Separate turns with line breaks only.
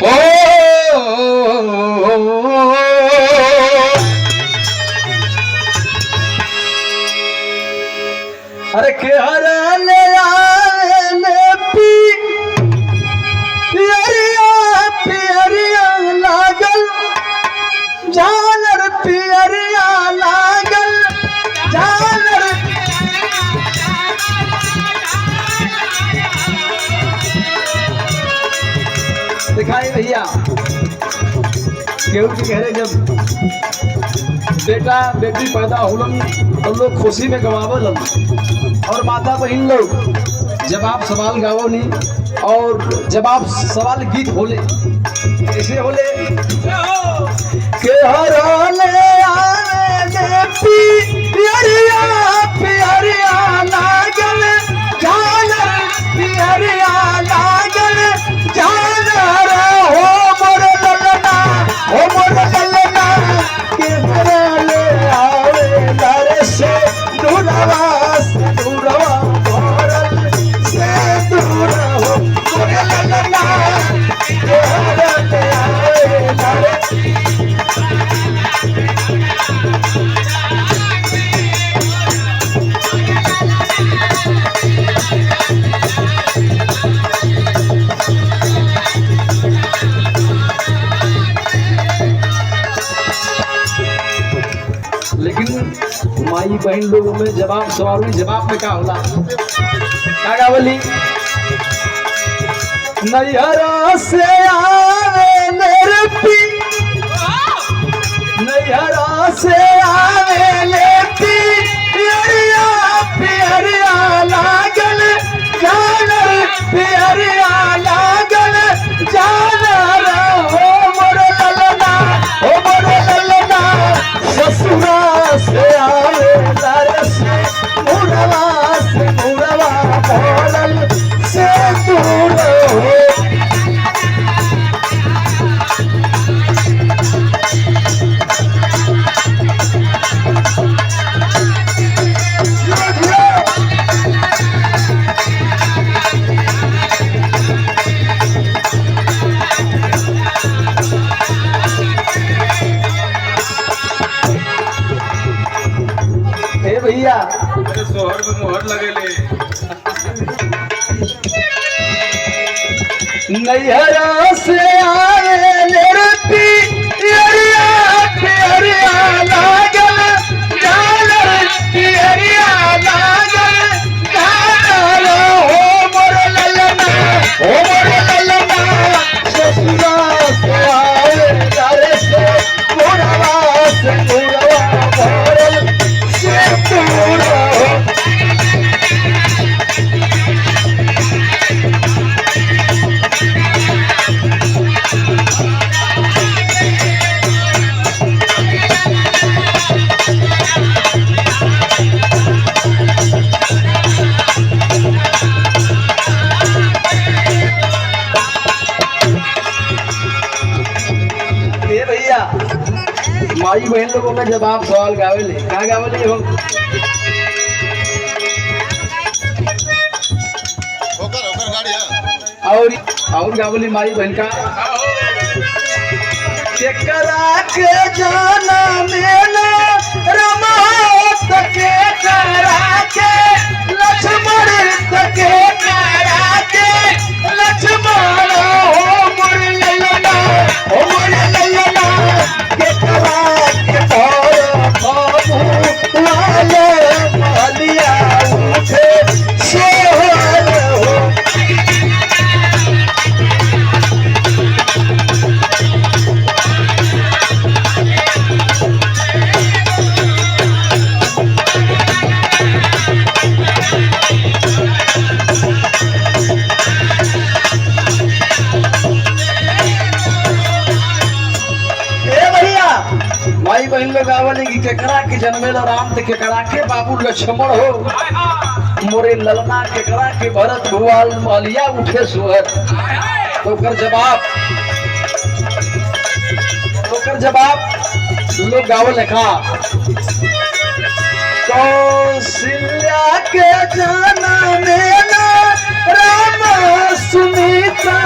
ओ अरे के हरले आले पी पियरिया पियरिया लागल झालर पियरिया लागल झालर दिखाई भैया केहू के घरे जब बेटा बेटी पैदा होलन तो लोग खुशी में गवावलन और माता बहन लोग जब आप सवाल गावो नहीं और जब आप सवाल गीत बोले कैसे बोले के हरले आले पियरिया पियरिया लागल झालर पियरिया लागल झालर हो मोर ललना हो मोर ललना के हरले आले लरे से दूरवा भरल से दूर हो मोर ललना के हरले आले लरे लेकिन माई बहन लोगों में जवाब सवाल में जवाब में क्या होला क्या गावली नैहरा से आवे मेरे पी नैहरा से आवे ले पियरिया पियरिया लागल झालर पियरिया लागल झालर हो मोर ललना हो मोर ललना ससुरा से आवे लरे से मुरवा भरल से दूर हो भैया
सोहर में मोहर लगेले
नैहरा से आए मेरे पियरिया पियरिया लागल झालर पियरिया लागल झालर हो मोर ललना हो मोर ललना ससुरा से आए लरे से मुरवा भरल से दूर हो माई बहन लोगों में जब आप सवाल गावेले क्या गावेले हम
होकर गाड़ी है
और गावेली माई बहन का केकरा के जाना मेला रमात के करा के लक्ष्मण के करा के लक्ष्मण हो मोर ललना हो मोर ललना केकरा के तोर बाबू वाले मालिया उठे सोहर हो माई बहन लोग आवले की केकरा के जन्मेला राम ते केकरा के बाबू लक्ष्मण हो मोरे ललना केकरा के भरत भुआल मालिया उठे सोहर तो कर जवाब लोग गावल लिखा कौशल्या के जन्मेला राम सुमित्रा